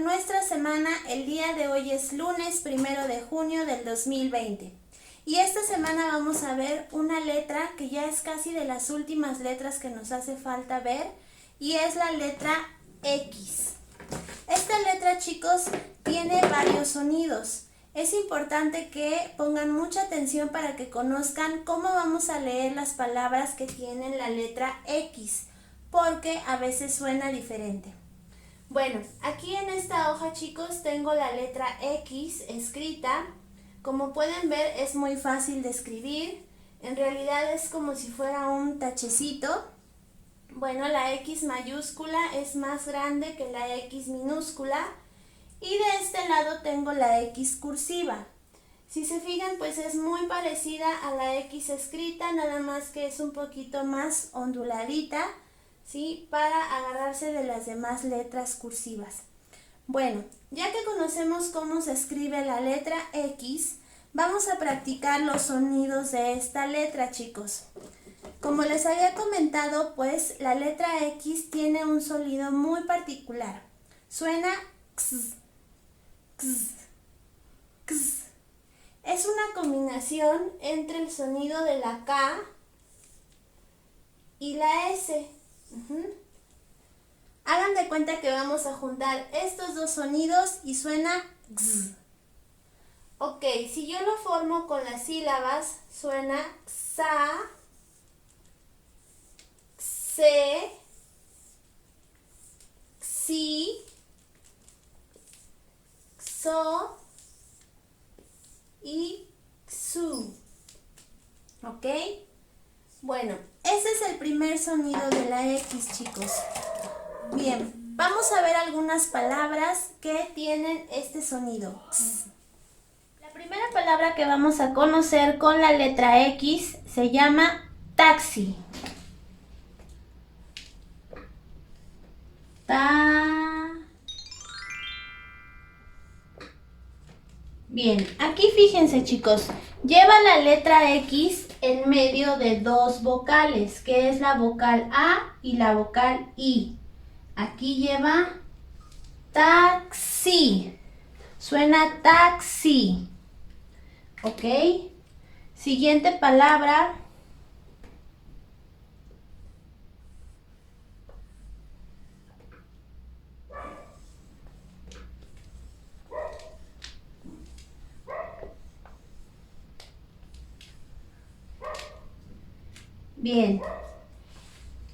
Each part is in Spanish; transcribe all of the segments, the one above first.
nuestra semana. El día de hoy es lunes 1 de junio del 2020. Y esta semana vamos a ver una letra que ya es casi de las últimas letras que nos hace falta ver. Y es la letra X. Esta letra, chicos, tiene varios sonidos. Es importante que pongan mucha atención para que conozcan cómo vamos a leer las palabras que tienen la letra X, porque a veces suena diferente. Bueno, aquí en esta hoja, chicos, tengo la letra X escrita. Como pueden ver, es muy fácil de escribir. En realidad es como si fuera un tachecito. Bueno, la X mayúscula es más grande que la X minúscula. Y de este lado tengo la X cursiva. Si se fijan, pues es muy parecida a la X escrita, nada más que es un poquito más onduladita, ¿sí? Para agarrarse de las demás letras cursivas. Bueno, ya que conocemos cómo se escribe la letra X, vamos a practicar los sonidos de esta letra, chicos. Como les había comentado, pues la letra X tiene un sonido muy particular. Suena x. X, x. Es una combinación entre el sonido de la K y la S. Hagan de cuenta que vamos a juntar estos dos sonidos y suena x. Ok, si yo lo formo con las sílabas, suena xa, xe, xi, so y su. ¿Ok? Bueno, ese es el primer sonido de la X, chicos. Bien, vamos a ver algunas palabras que tienen este sonido. La primera palabra que vamos a conocer con la letra X se llama taxi. Bien, aquí fíjense, chicos, lleva la letra X en medio de dos vocales, que es la vocal A y la vocal I. Aquí lleva taxi, suena taxi, ¿ok? Siguiente palabra. Bien,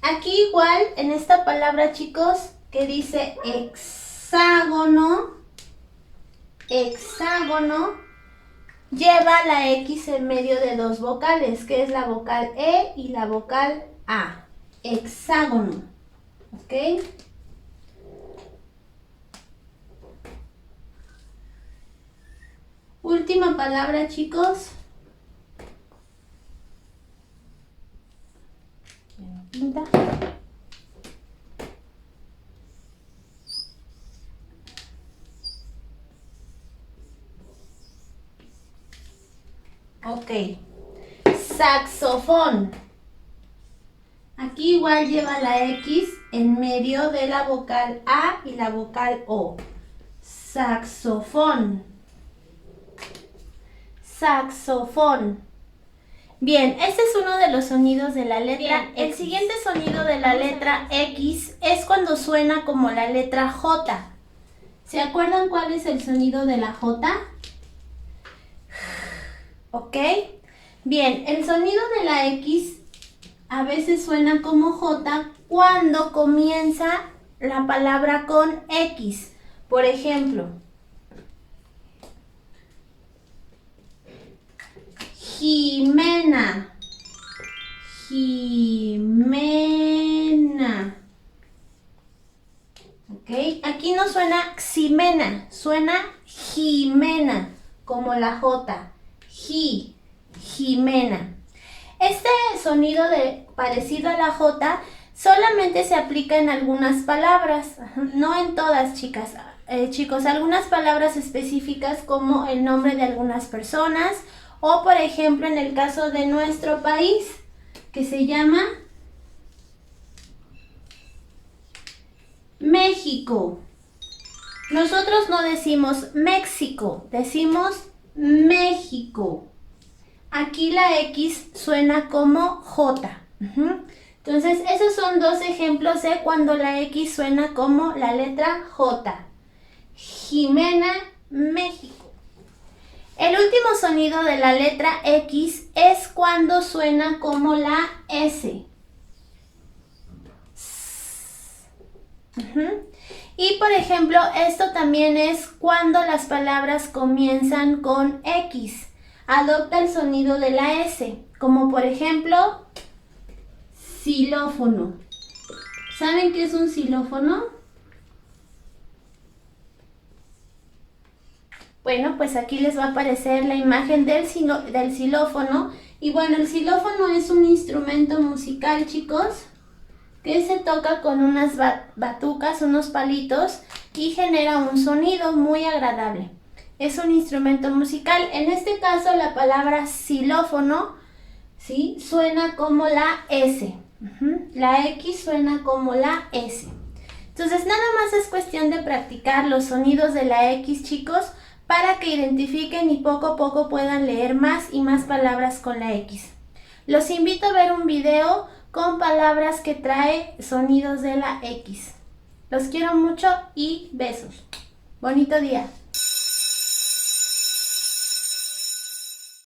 aquí igual en esta palabra, chicos, que dice hexágono, lleva la X en medio de dos vocales, que es la vocal E y la vocal A. Hexágono, ¿ok? Última palabra, chicos. Pinta. Ok. Saxofón. Aquí igual lleva la X en medio de la vocal A y la vocal O. Saxofón. Saxofón. Bien, este es uno de los sonidos de la letra X. El siguiente sonido de la letra X es cuando suena como la letra J. ¿Se acuerdan cuál es el sonido de la J? ¿Ok? Bien, el sonido de la X a veces suena como J cuando comienza la palabra con X. Por ejemplo, Jimena. Jimena. ¿Ok? Aquí no suena Ximena, suena Jimena, como la J. Jimena. Este sonido parecido a la J solamente se aplica en algunas palabras, no en todas, chicos, algunas palabras específicas como el nombre de algunas personas o, por ejemplo, en el caso de nuestro país, que se llama México. Nosotros no decimos México, decimos México. Aquí la X suena como J. Entonces, esos son dos ejemplos de cuando la X suena como la letra J. Jimena, México. El último sonido de la letra X es cuando suena como la S. Y por ejemplo, esto también es cuando las palabras comienzan con X. Adopta el sonido de la S, como por ejemplo, xilófono. ¿Saben qué es un xilófono? Bueno, pues aquí les va a aparecer la imagen del xilófono. Y bueno, el xilófono es un instrumento musical, chicos, que se toca con unas batucas, unos palitos, y genera un sonido muy agradable. Es un instrumento musical. En este caso, la palabra xilófono, ¿sí?, suena como la S. La X suena como la S. Entonces, nada más es cuestión de practicar los sonidos de la X, chicos, para que identifiquen y poco a poco puedan leer más y más palabras con la X. Los invito a ver un video con palabras que trae sonidos de la X. Los quiero mucho y besos. Bonito día.